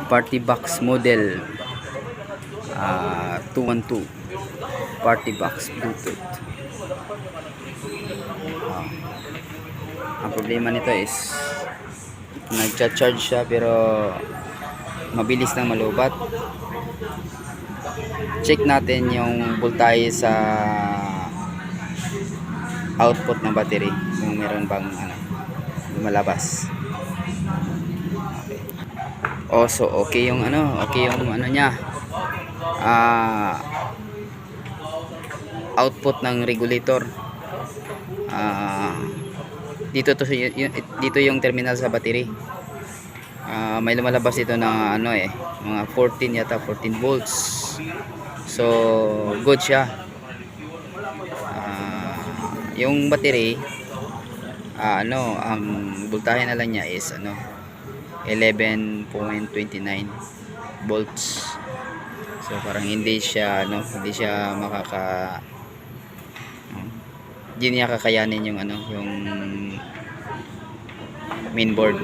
party box model 212 party box Bluetooth. Ang problema nito is nagcha-charge siya pero mabilis nang malubat. Check natin yung voltahe sa output ng battery kung meron bang lumalabas. So okay yung niya. Output ng regulator. Dito yung terminal sa battery. May lumalabas dito na mga 14 volts. So good siya. Yung battery ang voltahe na lang niya is 11.29 volts. So parang hindi siya hindi niya kakayanin yung yung mainboard.